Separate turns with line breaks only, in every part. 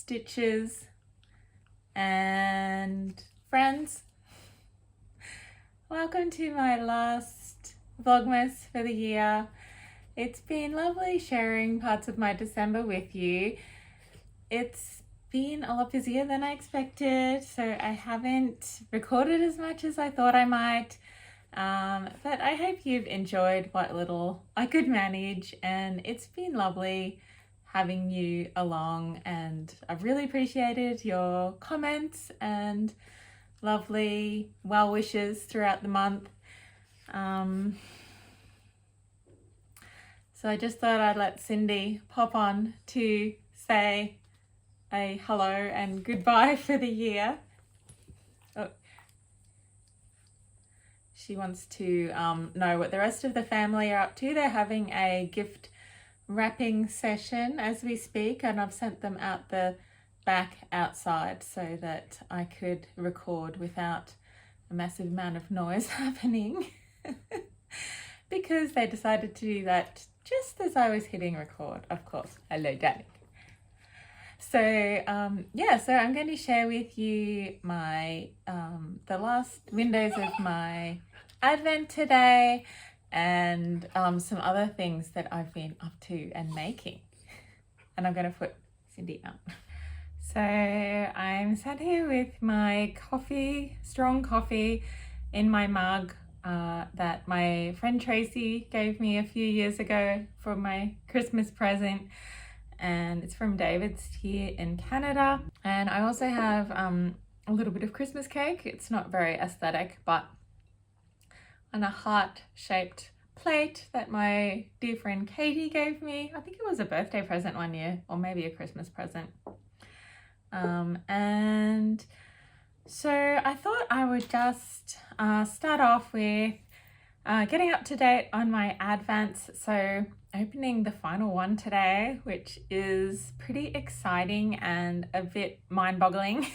stitches and friends. Welcome to my last Vlogmas for the year. It's been lovely sharing parts of my December with you. It's been a lot busier than I expected, so I haven't recorded as much as I thought I might. But I hope you've enjoyed what little I could manage, and it's been lovely having you along, and I've really appreciated your comments and lovely well wishes throughout the month. So I just thought I'd let Cindy pop on to say a hello and goodbye for the year. Oh. She wants to know what the rest of the family are up to. They're having a gift wrapping session as we speak, and I've sent them out the back outside so that I could record without a massive amount of noise happening because they decided to do that just as I was hitting record, of course. Hello, darling. So so I'm going to share with you my the last windows of my advent today, and some other things that I've been up to and making. And I'm going to put Cindy out. So I'm sat here with my coffee, strong coffee, in my mug that my friend Tracy gave me a few years ago for my Christmas present. And it's from David's here in Canada. And I also have a little bit of Christmas cake. It's not very aesthetic, but on a heart-shaped plate that my dear friend Katie gave me. I think it was a birthday present one year, or maybe a Christmas present. And so I thought I would just start off with getting up to date on my advents. So opening the final one today, which is pretty exciting and a bit mind-boggling.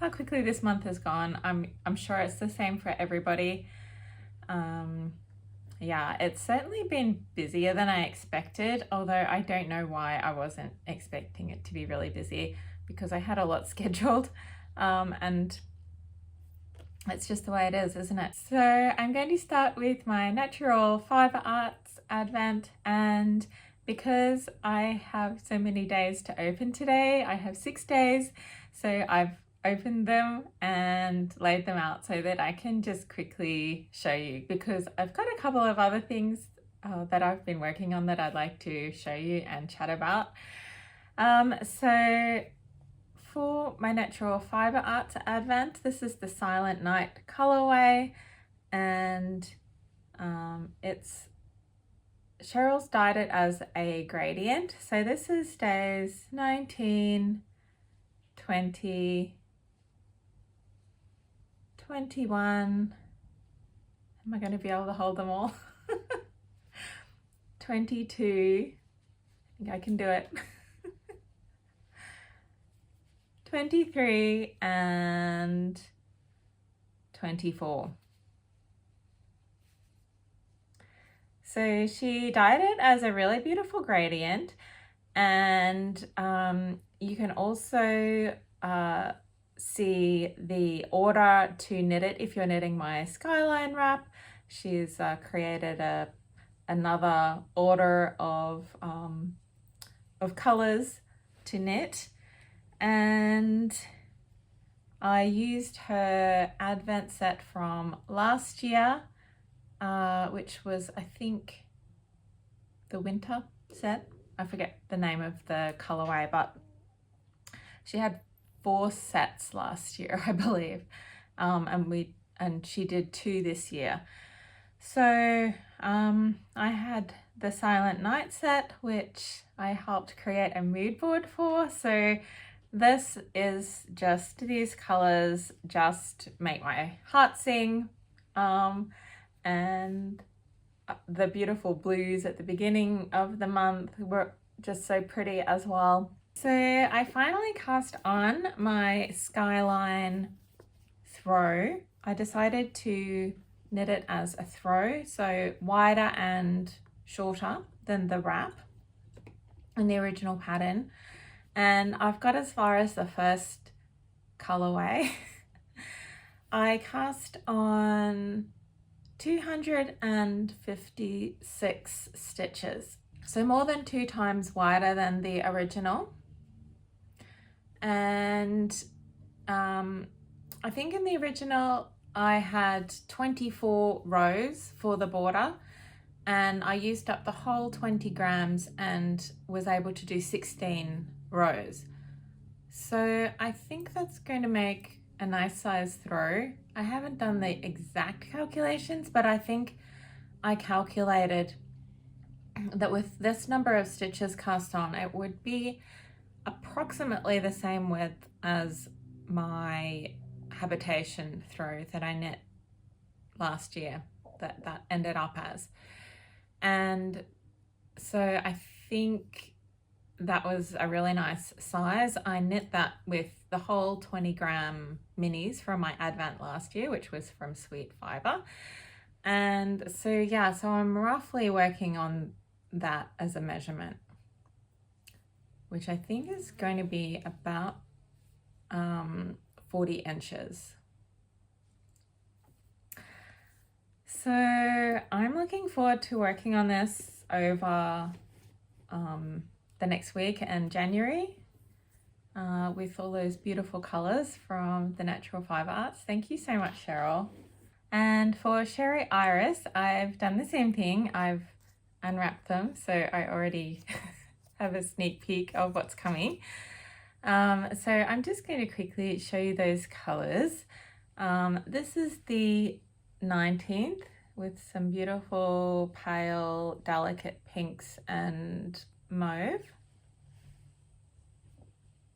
How quickly this month has gone. I'm sure it's the same for everybody. Yeah, it's certainly been busier than I expected, although I don't know why I wasn't expecting it to be really busy, because I had a lot scheduled, and it's just the way it is, isn't it? So I'm going to start with my natural fiber arts advent, and because I have so many days to open today, I have 6 days, so I've opened them and laid them out so that I can just quickly show you, because I've got a couple of other things that I've been working on that I'd like to show you and chat about. So for my natural fiber arts advent, this is the Silent Night colorway, and Cheryl's dyed it as a gradient. So this is days 19, 20, 21, am I going to be able to hold them all? 22, I think I can do it. 23 and 24. So she dyed it as a really beautiful gradient, and you can also see the order to knit it if you're knitting my Skyline wrap. She's created another order of colors to knit, and I used her advent set from last year, which was, I think, the winter set. I forget the name of the colorway, but she had 4 sets last year, I believe, and she did 2 this year. So I had the Silent Night set, which I helped create a mood board for. So this is just, these colors just make my heart sing, and the beautiful blues at the beginning of the month were just so pretty as well. So I finally cast on my Skyline Throw. I decided to knit it as a throw, so wider and shorter than the wrap in the original pattern. and I've got as far as the first colorway. I cast on 256 stitches, so more than 2 times wider than the original. And I think in the original I had 24 rows for the border, and I used up the whole 20 grams and was able to do 16 rows. So I think that's going to make a nice size throw. I haven't done the exact calculations, but I think I calculated that with this number of stitches cast on, it would be approximately the same width as my habitation throw that I knit last year, that ended up as. And so I think that was a really nice size. I knit that with the whole 20 gram minis from my advent last year, which was from Sweet Fibre. And so yeah, so I'm roughly working on that as a measurement, which I think is going to be about 40 inches. So I'm looking forward to working on this over the next week and January with all those beautiful colours from the Natural Fibre Arts. Thank you so much, Cheryl. And for Sherry Iris, I've done the same thing. I've unwrapped them, so I already have a sneak peek of what's coming. So I'm just going to quickly show you those colours. This is the 19th with some beautiful pale delicate pinks and mauve.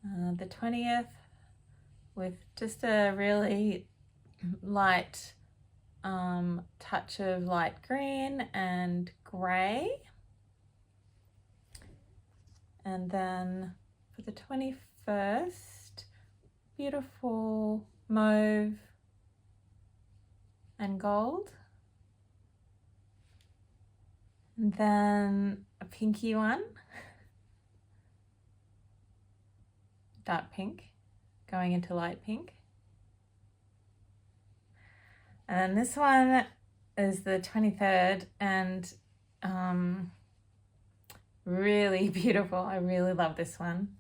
The 20th with just a really light touch of light green and grey. And then for the 21st, beautiful mauve and gold. And then a pinky one, dark pink, going into light pink. And this one is the 23rd, and really beautiful. I really love this one.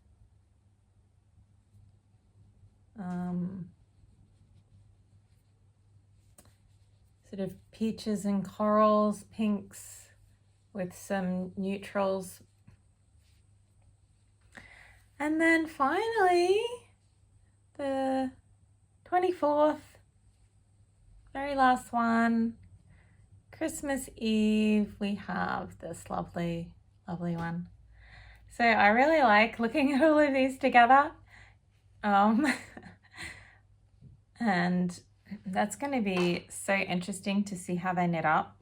Sort of peaches and corals, pinks with some neutrals. And then finally, the 24th, very last one, Christmas Eve, we have this lovely, lovely one. So I really like looking at all of these together. And that's going to be so interesting to see how they knit up.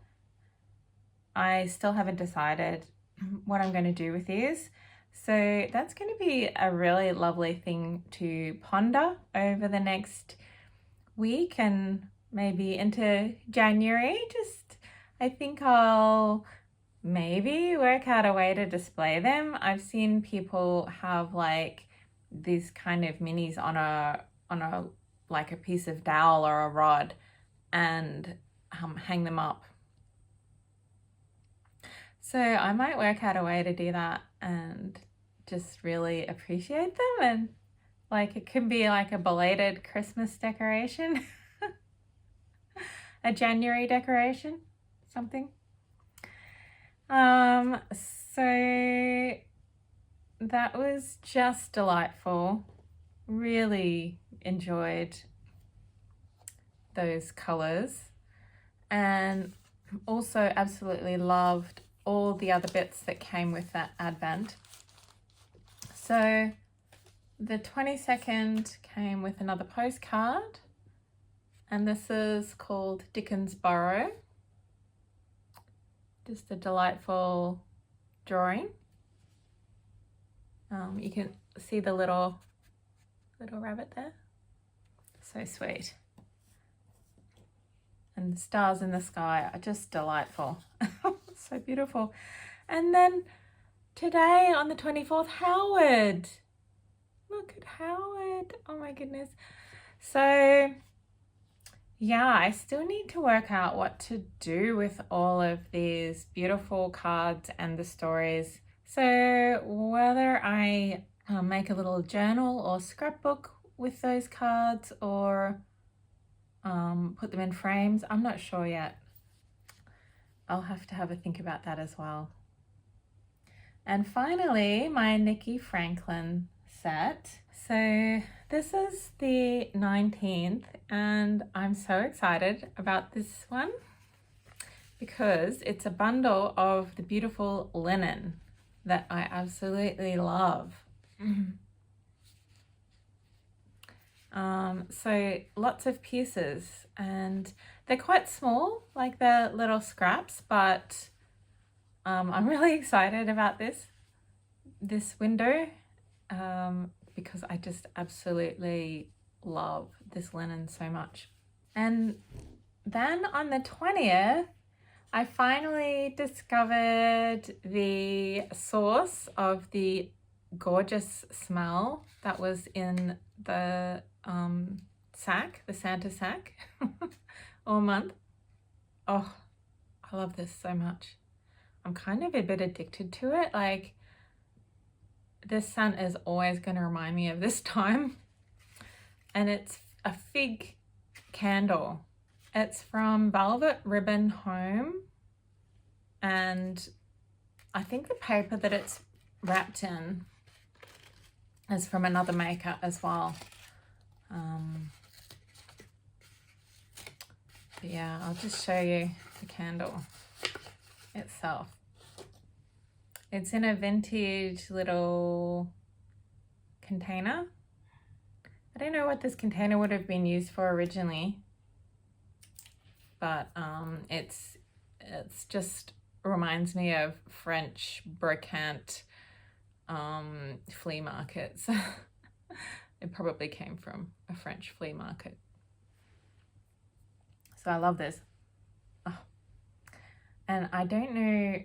I still haven't decided what I'm going to do with these. So that's going to be a really lovely thing to ponder over the next week and maybe into January. I think I'll maybe work out a way to display them. I've seen people have like these kind of minis on a like a piece of dowel or a rod and hang them up. So I might work out a way to do that and just really appreciate them, and like it could be like a belated Christmas decoration, a January decoration, something. So that was just delightful. Really enjoyed those colors, and also absolutely loved all the other bits that came with that advent. So the 22nd came with another postcard, and this is called Dickens Burrow. Just a delightful drawing. You can see the little rabbit there. So sweet. And the stars in the sky are just delightful. So beautiful. And then today on the 24th, Howard. Look at Howard. Oh my goodness. So yeah, I still need to work out what to do with all of these beautiful cards and the stories. So whether I make a little journal or scrapbook with those cards or put them in frames, I'm not sure yet. I'll have to have a think about that as well. And finally, my Nikki Franklin set. So this is the 19th and I'm so excited about this one because it's a bundle of the beautiful linen that I absolutely love. So lots of pieces and they're quite small, like they're little scraps, but I'm really excited about this window because I just absolutely love this linen so much. And then on the 20th, I finally discovered the source of the gorgeous smell that was in the sack, the Santa sack, all month. Oh, I love this so much. I'm kind of a bit addicted to it. Like, this scent is always going to remind me of this time. And it's a fig candle. It's from Velvet Ribbon Home. And I think the paper that it's wrapped in is from another maker as well. But yeah, I'll just show you the candle itself. It's in a vintage little container. I don't know what this container would have been used for originally, but it's just reminds me of French brocante flea markets. It probably came from a French flea market. So I love this. Oh. And I don't know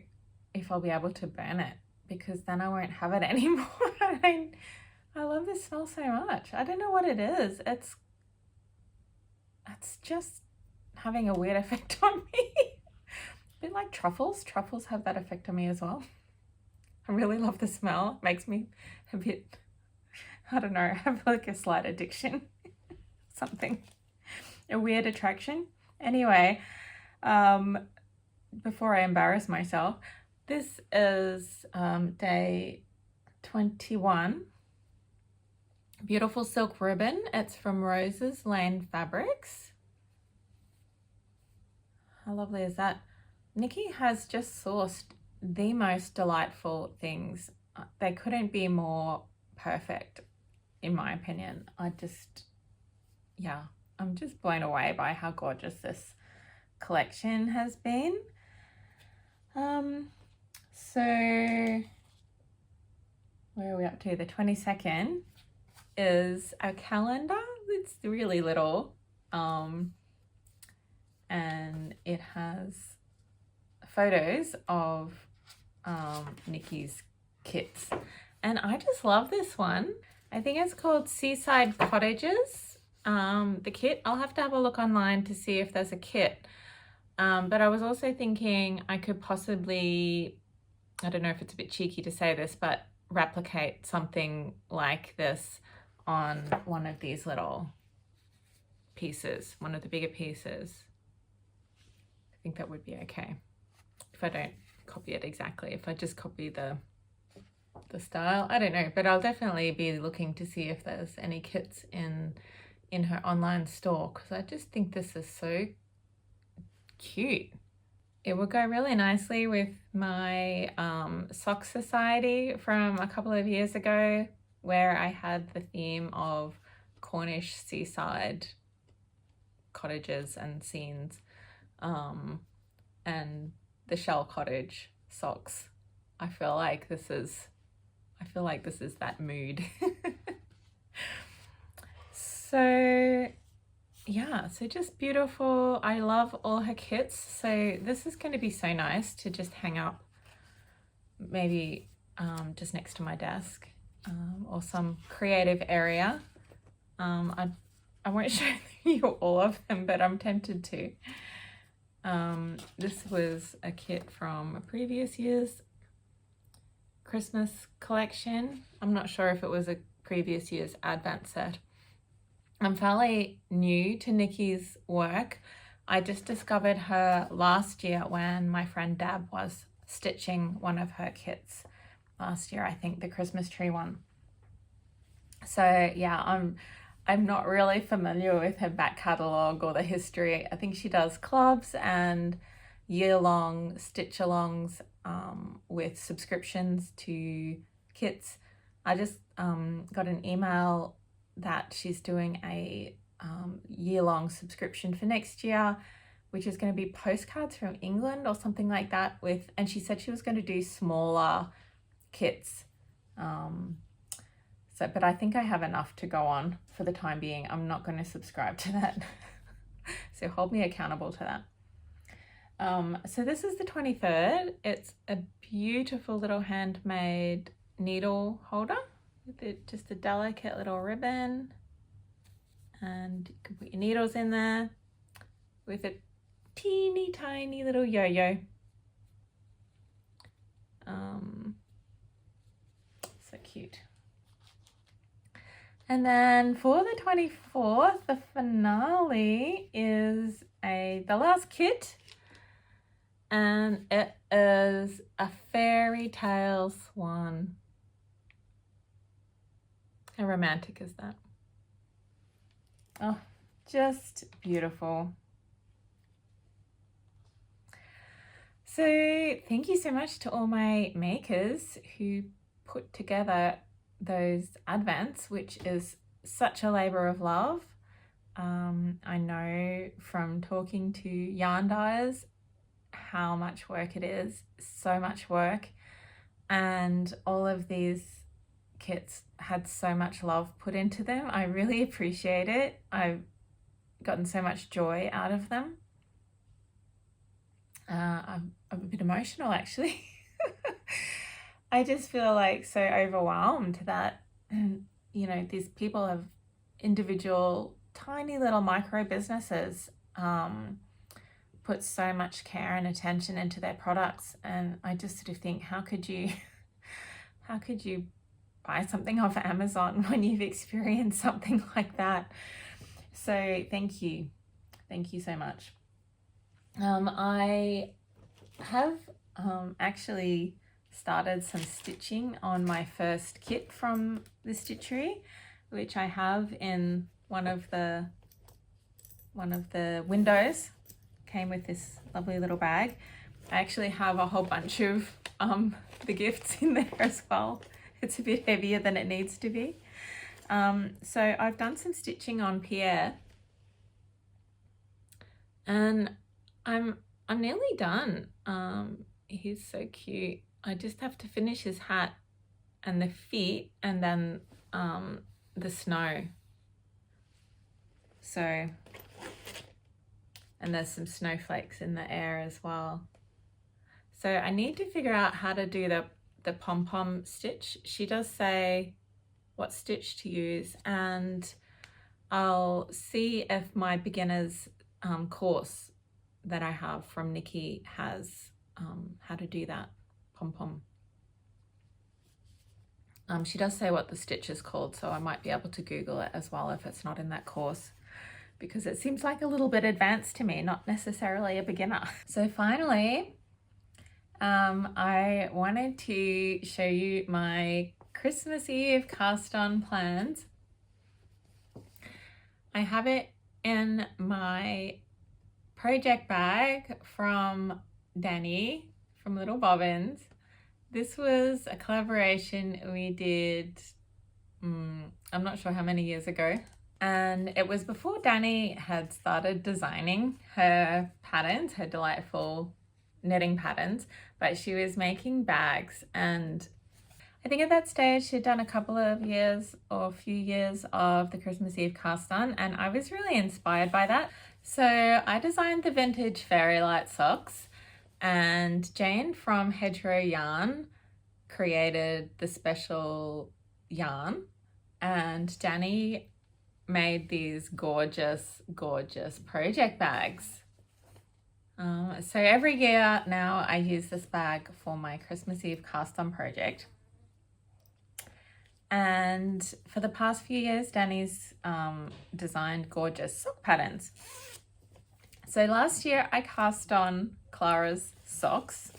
if I'll be able to burn it because then I won't have it anymore. I love this smell so much. I don't know what it is. It's just having a weird effect on me. A bit like truffles. Truffles have that effect on me as well. I really love the smell. It makes me a bit, I don't know, have like a slight addiction. Something. A weird attraction. Anyway, before I embarrass myself, this is day 21. Beautiful silk ribbon. It's from Roses Lane Fabrics. How lovely is that? Nikki has just sourced the most delightful things. They couldn't be more perfect, in my opinion. I'm just blown away by how gorgeous this collection has been. So where are we up to? The 22nd is a calendar. It's really little. And it has photos of Nikki's kits. And I just love this one. I think it's called Seaside Cottages. The kit, I'll have to have a look online to see if there's a kit. But I was also thinking I could possibly, I don't know if it's a bit cheeky to say this, but replicate something like this on one of these little pieces, one of the bigger pieces. I think that would be okay. If I don't copy it exactly, if I just copy the style, I don't know, but I'll definitely be looking to see if there's any kits in her online store because I just think this is so cute. It would go really nicely with my sock society from a couple of years ago where I had the theme of Cornish seaside cottages and scenes, and the shell cottage socks. I feel like this is that mood. So yeah, so just beautiful. I love all her kits. So this is going to be so nice to just hang up maybe just next to my desk or some creative area. I won't show you all of them, but I'm tempted to. This was a kit from a previous year's Christmas collection. I'm not sure if it was a previous year's Advent set. I'm fairly new to Nikki's work. I just discovered her last year when my friend Dab was stitching one of her kits last year, I think the Christmas tree one. So yeah, I'm not really familiar with her back catalogue or the history. I think she does clubs and year-long stitch-alongs with subscriptions to kits. I just got an email that she's doing a year-long subscription for next year, which is going to be postcards from England or something like that and she said she was going to do smaller kits. But I think I have enough to go on for the time being. I'm not going to subscribe to that. So hold me accountable to that. So this is the 23rd. It's a beautiful little handmade needle holder with just a delicate little ribbon. And you can put your needles in there with a teeny tiny little yo-yo. So cute. And then for the 24th, the finale is the last kit, and it is a fairy tale swan. How romantic is that? Oh, just beautiful. So thank you so much to all my makers who put together those advents, which is such a labor of love. I know from talking to yarn dyers how much work it is, so much work, and all of these kits had so much love put into them. I really appreciate it. I've gotten so much joy out of them. I'm a bit emotional actually. I just feel like so overwhelmed that, you know, these people have individual tiny little micro businesses put so much care and attention into their products, and I just sort of think, how could you buy something off Amazon when you've experienced something like that? So thank you so much. I have actually started some stitching on my first kit from the Stitchery, which I have in one of the windows. Came with this lovely little bag. I actually have a whole bunch of the gifts in there as well. It's a bit heavier than it needs to be. So I've done some stitching on Pierre, and I'm nearly done. He's so cute. I just have to finish his hat and the feet, and then the snow. So, and there's some snowflakes in the air as well. So I need to figure out how to do the pom-pom stitch. She does say what stitch to use, and I'll see if my beginner's course that I have from Nikki has how to do that pom-pom. She does say what the stitch is called, so I might be able to Google it as well if it's not in that course, because it seems like a little bit advanced to me, not necessarily a beginner. So finally, I wanted to show you my Christmas Eve cast on plans. I have it in my project bag from Danny from Little Bobbins. This was a collaboration we did, I'm not sure how many years ago. And it was before Danny had started designing her patterns, her delightful knitting patterns, but she was making bags. And I think at that stage she'd done a couple of years or a few years of the Christmas Eve cast on, and I was really inspired by that. So I designed the vintage Fairy Light socks, and Jane from Hedgerow Yarn created the special yarn, and Danny made these gorgeous project bags. So every year now I use this bag for my Christmas Eve cast on project. And for the past few years, Danny's designed gorgeous sock patterns. So last year I cast on Clara's socks,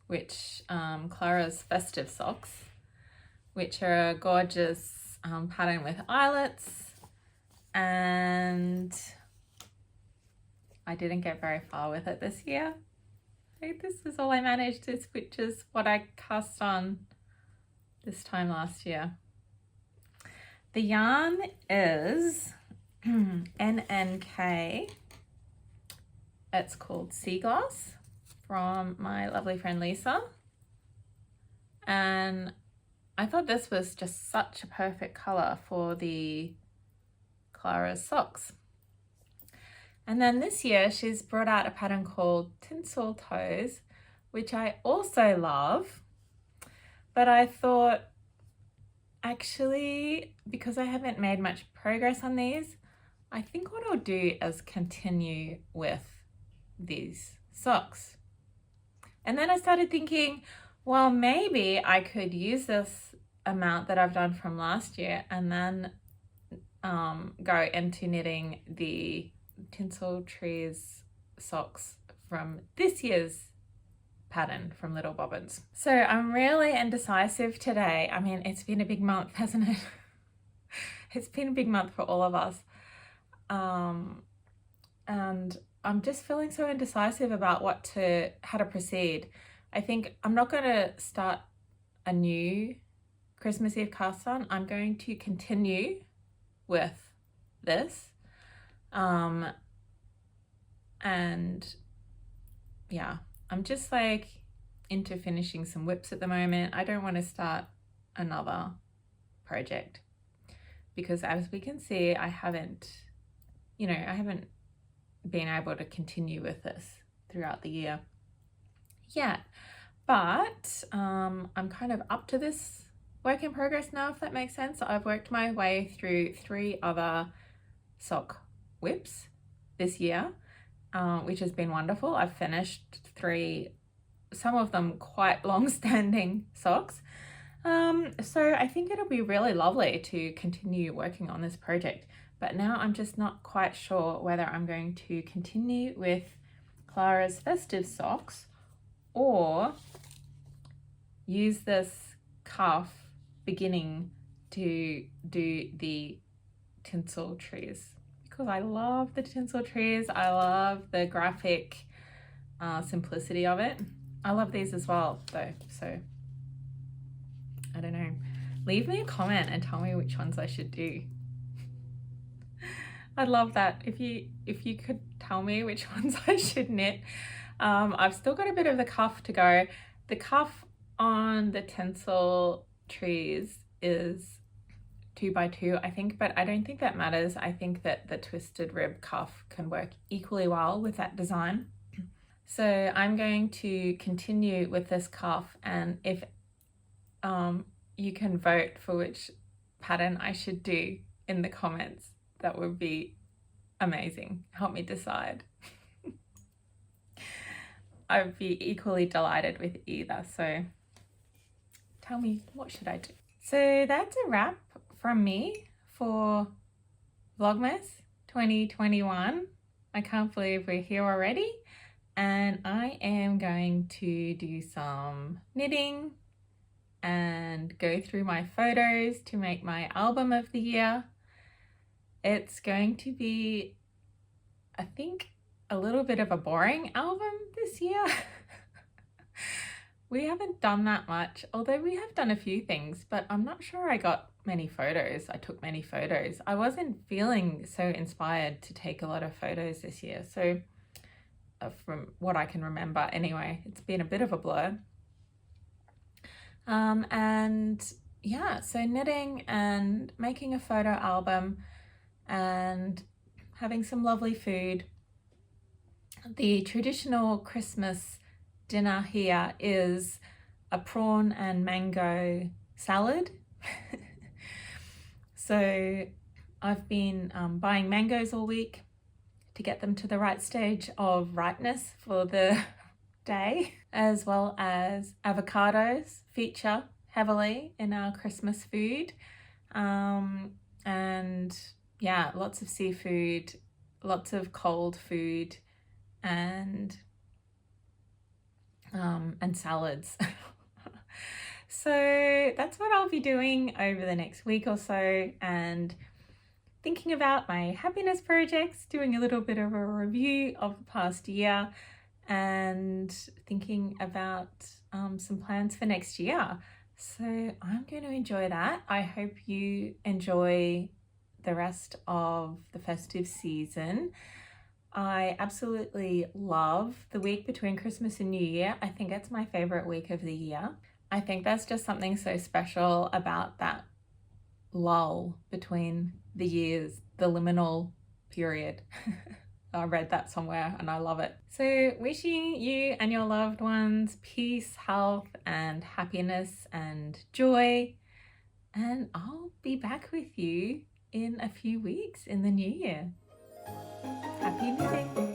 which Clara's festive socks, which are a gorgeous pattern with eyelets, and I didn't get very far with it this year. This is all I managed, which is what I cast on this time last year. The yarn is NNK. It's called Sea Glass from my lovely friend Lisa. And I thought this was just such a perfect color for the Clara's socks. And then this year she's brought out a pattern called Tinsel Toes, which I also love. But I thought, actually, because I haven't made much progress on these, I think what I'll do is continue with these socks. And then I started thinking, well, maybe I could use this amount that I've done from last year and then go into knitting the Tinsel Trees socks from this year's pattern from Little Bobbins. So I'm really indecisive today. I mean, it's been a big month, hasn't it? It's been a big month for all of us. And I'm just feeling so indecisive about how to proceed. I think I'm not going to start a new Christmas Eve cast on. I'm going to continue with this. And yeah, I'm just like into finishing some whips at the moment. I don't want to start another project because, as we can see, I haven't been able to continue with this throughout the year yet. But I'm kind of up to this work in progress now, if that makes sense. I've worked my way through 3 other sock whips this year, which has been wonderful. I've finished 3, some of them quite long-standing socks. So I think it'll be really lovely to continue working on this project. But now I'm just not quite sure whether I'm going to continue with Clara's festive socks or use this cuff beginning to do the tinsel trees, because I love the tinsel trees. I love the graphic simplicity of it. I love these as well though, so I don't know. Leave me a comment and tell me which ones I should do. I'd love that if you could tell me which ones I should knit. I've still got a bit of the cuff to go. The cuff on the tinsel trees is 2x2, I think, but I don't think that matters. I think that the twisted rib cuff can work equally well with that design. So I'm going to continue with this cuff, and if you can vote for which pattern I should do in the comments, that would be amazing. Help me decide. I'd be equally delighted with either, so tell me, what should I do? So that's a wrap from me for Vlogmas 2021. I can't believe we're here already, and I am going to do some knitting and go through my photos to make my album of the year. It's going to be, I think, a little bit of a boring album this year. We haven't done that much, although we have done a few things, but I'm not sure I got many photos. I took many photos. I wasn't feeling so inspired to take a lot of photos this year. So from what I can remember anyway, it's been a bit of a blur. And yeah, so knitting and making a photo album and having some lovely food. The traditional Christmas dinner here is a prawn and mango salad. So I've been buying mangoes all week to get them to the right stage of ripeness for the day, as well as avocados feature heavily in our Christmas food. And yeah, lots of seafood, lots of cold food, and salads. So that's what I'll be doing over the next week or so, and thinking about my happiness projects, doing a little bit of a review of the past year, and thinking about some plans for next year. So I'm going to enjoy that. I hope you enjoy the rest of the festive season. I absolutely love the week between Christmas and New Year. I think it's my favorite week of the year. I think there's just something so special about that lull between the years, the liminal period. I read that somewhere and I love it. So wishing you and your loved ones peace, health, and happiness and joy. And I'll be back with you in a few weeks in the new year. Happy knitting!